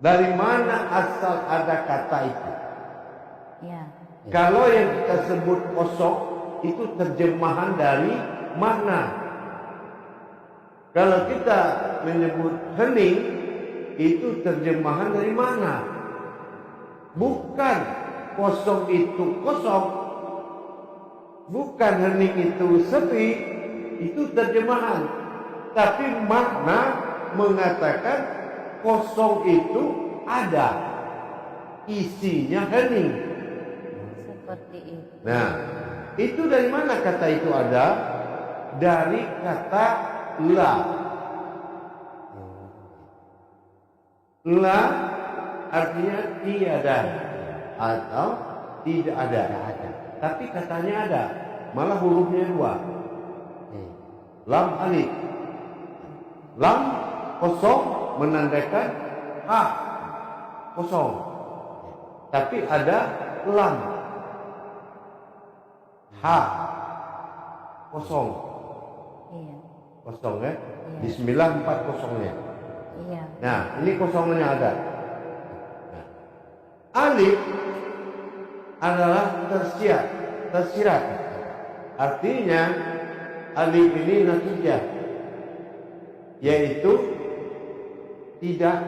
Dari mana asal ada kata itu? Ya. Kalau yang kita sebut kosong itu terjemahan dari mana? Kalau kita menyebut hening itu terjemahan dari mana? Bukan kosong itu kosong, bukan hening itu sepi, itu terjemahan. Tapi makna mengatakan kosong itu ada, isinya hening. Seperti itu. Nah, itu dari mana kata itu ada? Dari kata la. La artinya tiada atau tidak ada. Tapi katanya ada, malah hurufnya dua. Lam alif. Lam kosong menandakan ha kosong. Tapi ada lam ha kosong. Iya. Kosong ya. Iya. Bismillah 4 kosongnya. Iya. Nah, ini kosongnya ada. Nah, alif adalah tersirat. Artinya alif ini natijah, yaitu tidak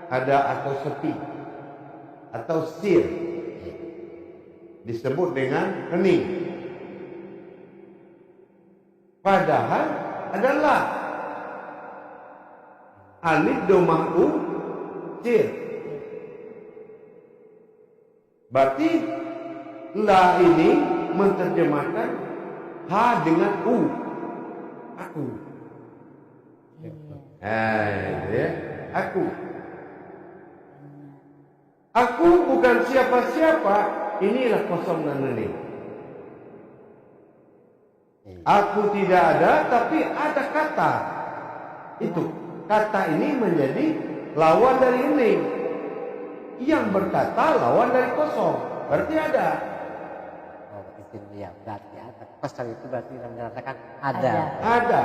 ada atau sepi atau sir, disebut dengan hening. Padahal adalah alif domah u sir. Berarti la ini menerjemahkan ha dengan u, aku. Ya, aku. Aku bukan siapa-siapa. Inilah kosong dan hening. Aku tidak ada, tapi ada kata. Itu kata ini menjadi lawan dari hening. Yang berkata lawan dari kosong. Berarti ada. Oh, itu ya berarti ada. Kosong itu berarti mengatakan ada. Ada.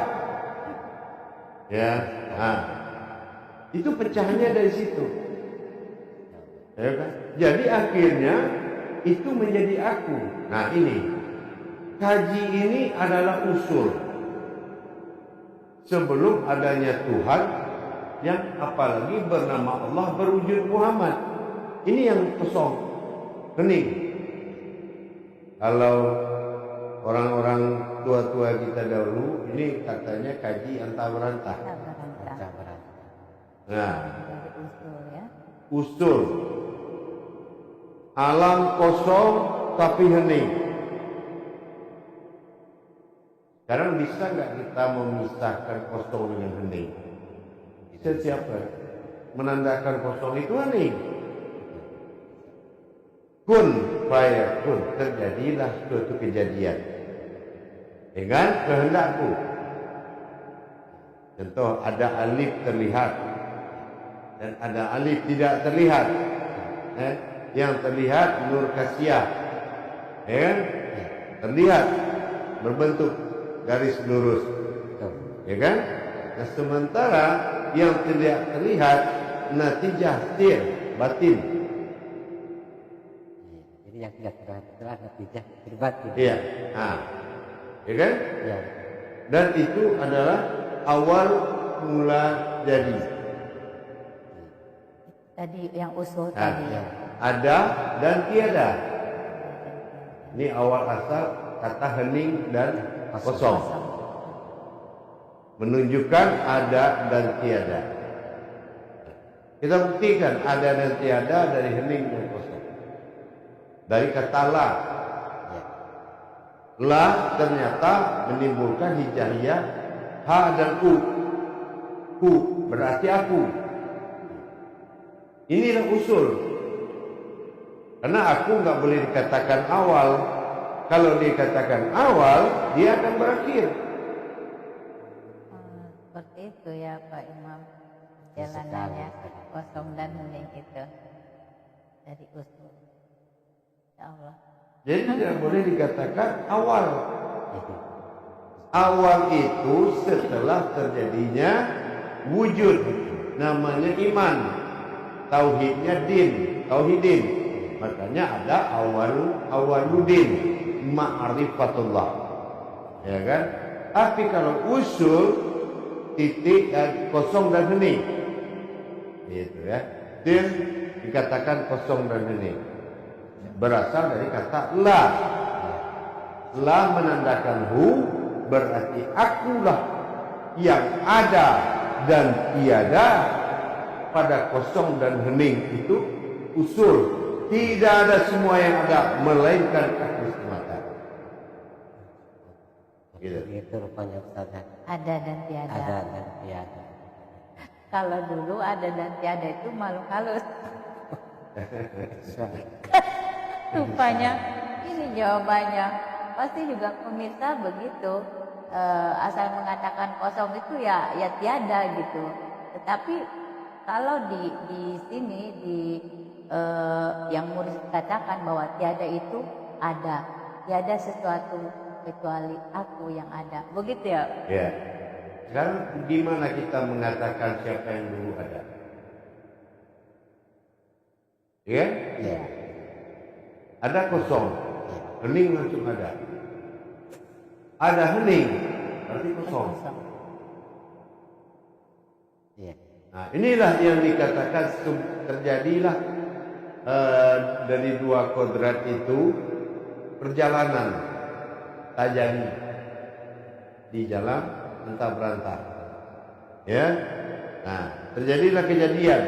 Ya. Nah, itu pecahannya dari situ. Ya kan? Jadi akhirnya itu menjadi aku. Nah ini kaji ini adalah usul sebelum adanya Tuhan yang apalagi bernama Allah berwujud Muhammad. Ini yang kosong, hening. Kalau orang-orang tua-tua kita dahulu ini katanya kaji antah berantah. Nah, Dari usul ya. usul alam kosong tapi hening. Sekarang bisa nggak kita memisahkan kosong dengan hening? Bisa siapa? Menandakan kosong itu hening. Kun fayakun, terjadilah suatu kejadian dengan kehendakku. Contoh, ada alif terlihat dan ada alif tidak terlihat. Yang terlihat nur kasiyah, terlihat berbentuk garis lurus, ya kan? Nah, sementara yang tidak terlihat natijah sir batin. Jadi yang tidak terlihat adalah natijah batin. Iya, nah, ya kan? Ya. Dan itu adalah awal mula jadi. Tadi yang usul Nah, tadi ya. ada dan tiada. Ini awal asal kata hening dan kosong. Menunjukkan ada dan tiada. Kita buktikan ada dan tiada dari hening dan kosong. Dari kata la. La ternyata menimbulkan hijaiyah ha dan u. Ku berarti aku. Inilah usul. Karena aku nggak boleh dikatakan awal. Kalau dikatakan awal, dia akan berakhir. Seperti itu ya Pak Imam. Jalanannya kosong dan hening itu dari usul. Ya Allah. Jadi tidak boleh dikatakan awal. Awal itu setelah terjadinya wujud, namanya iman. tauhidnya din, tauhidin. Makanya ada awaludin, ma'rifatullah. Ya kan? Tapi kalau usul titik kosong dan hening. Gitu ya. Din dikatakan kosong dan hening. Berasal dari kata la. La menandakan hu, berarti akulah yang ada dan tiada. Pada kosong dan hening itu usul. Tidak ada semua yang ada, melainkan aku semata. Gitu. Itu rupanya Ustaz. Ada dan tiada. Ada dan tiada. Kalau dulu ada dan tiada itu makhluk halus. Rupanya ini jawabannya. Pasti juga pemirsa begitu. Asal mengatakan kosong itu ya tiada gitu. Tetapi kalau di sini yang murid katakan bahwa tiada itu ada. Tiada sesuatu kecuali aku yang ada. Begitu ya? Ya. Sekarang gimana kita mengatakan siapa yang dulu ada? Ya? Iya. Ada kosong, hening langsung ada. Ada hening, berarti kosong. Iya. Nah, inilah yang dikatakan terjadilah dari dua kodrat itu perjalanan tajani di jalan entah berantah. Ya. Nah, terjadilah kejadian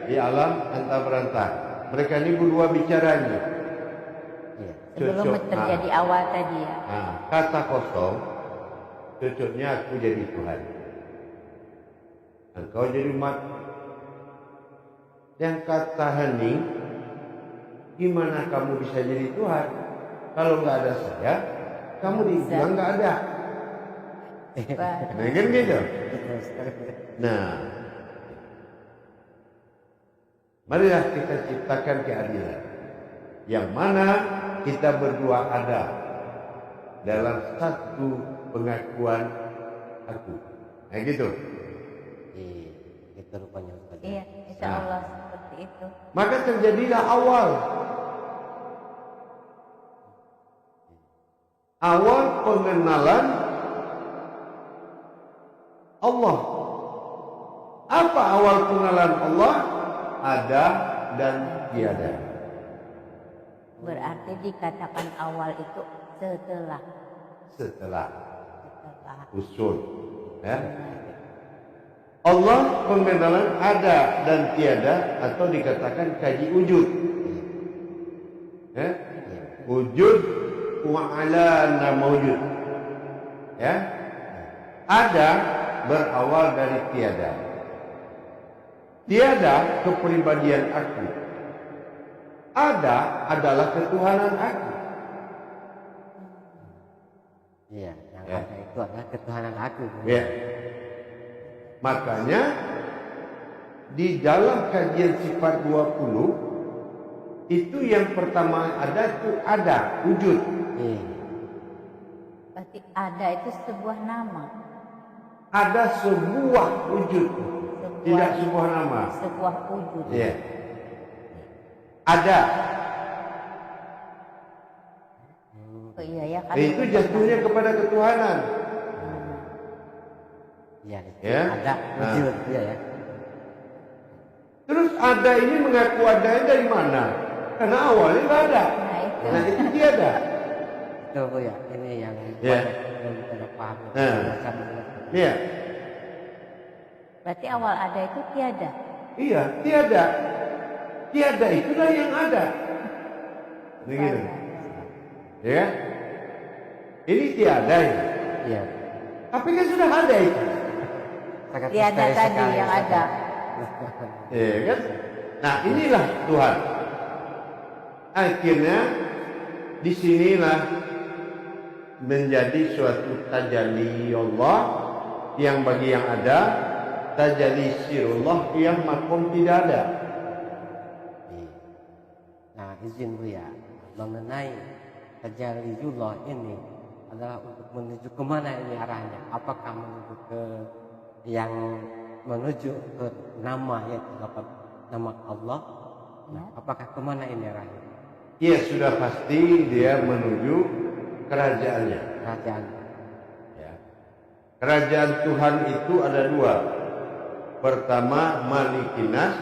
di alam entah berantah. Mereka ini berdua bicaranya. Iya. Sebelum terjadi awal tadi ya. Nah, kata kosong, cocoknya aku jadi Tuhan. Engkau jadi umat. Yang kata hening, gimana kamu bisa jadi Tuhan? Kalau nggak ada saya, kamu dibilang nggak ada. Nah, kan gitu. Nah, marilah kita ciptakan keadilan. Yang mana kita berdua ada dalam satu pengakuan aku. Nah gitu. Iya. Itu rupanya Ustaz. Iya, insya Allah seperti itu. Maka terjadilah awal pengenalan Allah. Apa awal pengenalan Allah? Ada dan tiada. Berarti dikatakan awal itu setelah usul. Ya. Allah pengenalan ada dan tiada atau dikatakan kaji wujud. Ya. Wujud wa ala mawjud. Ya. Ada berawal dari tiada. Tiada kepribadian aku. Ada adalah ketuhanan aku. Iya, yang ada itu adalah ketuhanan aku. Ya. Makanya di dalam kajian sifat 20 itu yang pertama ada itu ada wujud. Iya. Berarti ada itu sebuah nama. Ada sebuah wujud, tidak sebuah nama. Sebuah wujud. Ya. Ada. Oh iya ya kan. Itu jatuhnya kepada ketuhanan. Iya, Ya. ada wujud dia ya. Terus ada ini mengaku adanya dari mana? Karena awalnya nggak ada. Nah itu. Nah itu tiada. Itu Bu ya, ini yang Ya. belum kita paham. Iya. Berarti awal ada itu tiada. Iya, tiada. Tiada itulah yang ada. Begitu. Ya. Ini tiada ya. Iya. Tapi kan sudah ada itu. Sangat Tiada misteri tadi sekali, yang Ustaz. ada. Ya kan? Nah, inilah Tuhan. Akhirnya disinilah menjadi suatu tajalli Allah yang bagi yang ada, tajalli sirullah yang makom tidak ada. Iya. Nah, izin Bu ya, mengenai tajalliyullah ini adalah untuk menuju kemana ini arahnya? Apakah menuju ke yang menuju ke nama yaitu nama Allah, Ya. apakah kemana ini arahnya? Iya, sudah pasti dia menuju kerajaannya. Kerajaan. Ya. Kerajaan Tuhan itu ada dua. Pertama Malikinas,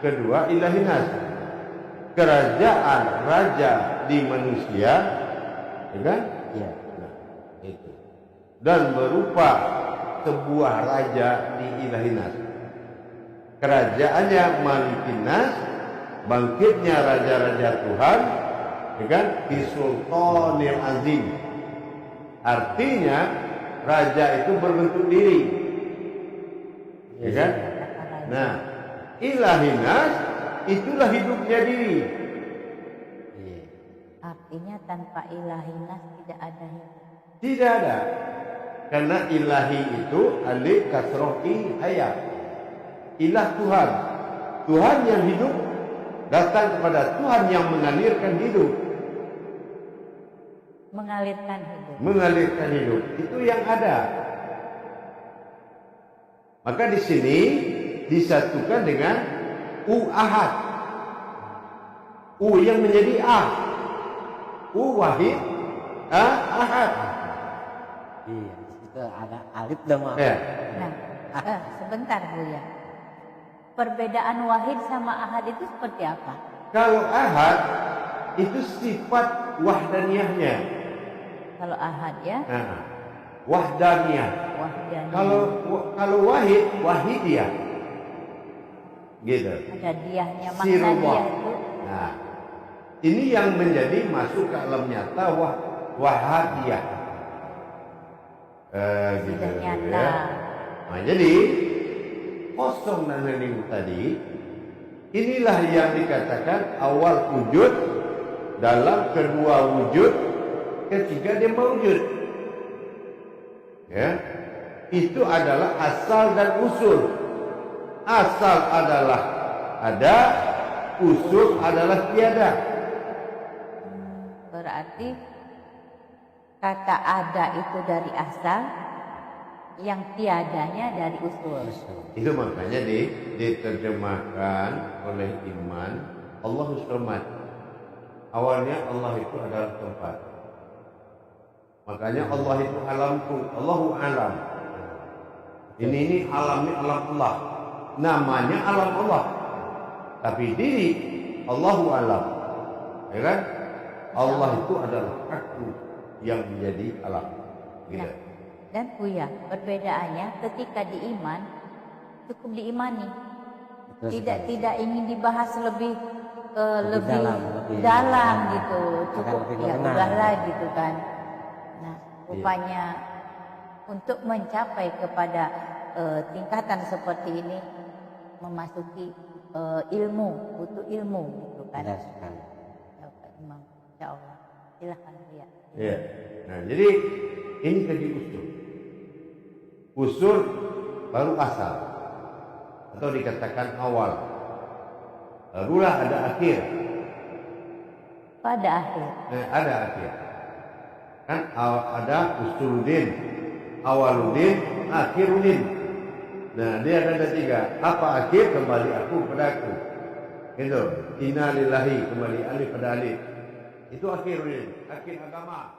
kedua Ilahinas. Kerajaan raja di manusia, ya kan? Iya. Nah, itu. Dan berupa sebuah raja di Ilahinas. Kerajaannya Malikinas, bangkitnya raja-raja Tuhan, ya kan? Di Sultanil Azim. Artinya raja itu berbentuk diri, ya kan? Nah, Ilahinas itulah hidupnya diri. Iya. Artinya tanpa ilahinas tidak ada hidup. Tidak ada. Karena ilahi itu alif kasroh i hayat. Ilah Tuhan. Tuhan yang hidup datang kepada Tuhan yang mengalirkan hidup. Mengalirkan hidup. Mengalirkan hidup. Itu yang ada. Maka di sini disatukan dengan U ahad. U yang menjadi A. U wahid, A ahad. Iya. Di situ ada alif dan ma. Ya. Nah, sebentar Buya. Perbedaan wahid sama ahad itu seperti apa? Kalau ahad itu sifat wahdaniyahnya. Kalau ahad ya, Nah, wahdaniyah. wahdani. Kalau wahid, wahidiyah. Gitu. Ada diahnya, makna Sirullah. diah itu Nah, ini yang menjadi masuk ke alam nyata wahadiyah. Gitu sudah nyata. ya. Nah, jadi kosong dan hening tadi, inilah yang dikatakan awal wujud dalam kedua wujud, ketiga dia mewujud. Ya, itu adalah asal dan usul. Asal adalah ada, usul adalah tiada. Berarti kata ada itu dari asal, yang tiadanya dari usul. Itu makanya diterjemahkan oleh iman Allahus Samad. Awalnya Allah itu adalah tempat. Makanya Allah itu alamku, Allahu alam. Ini alam Allah. Namanya alam Allah. Tapi diri Allahu alam. Ya kan? Allah itu adalah aku yang menjadi alam. Gitu. Nah, dan Buya, perbedaannya ketika diiman cukup diimani. Tidak ingin dibahas lebih lebih dalam gitu. Cukup ya udahlah gitu kan. Nah, rupanya untuk mencapai kepada tingkatan seperti ini memasuki ilmu, butuh ilmu gitu kan. Benar sekali. Ya Pak Imam, insyaallah. Silakan Buya. Ya. Nah, jadi ini tadi usul. Usul baru asal atau dikatakan awal. Barulah ada akhir. Pada akhir. Ada akhir. Kan ada usuluddin, awaluddin, akhiruddin. Nah, dia ada tiga. Apa akhir? Kembali aku pada aku. Itu. Inna lillahi, kembali alif pada alif. Itu akhiruddin, akhir agama.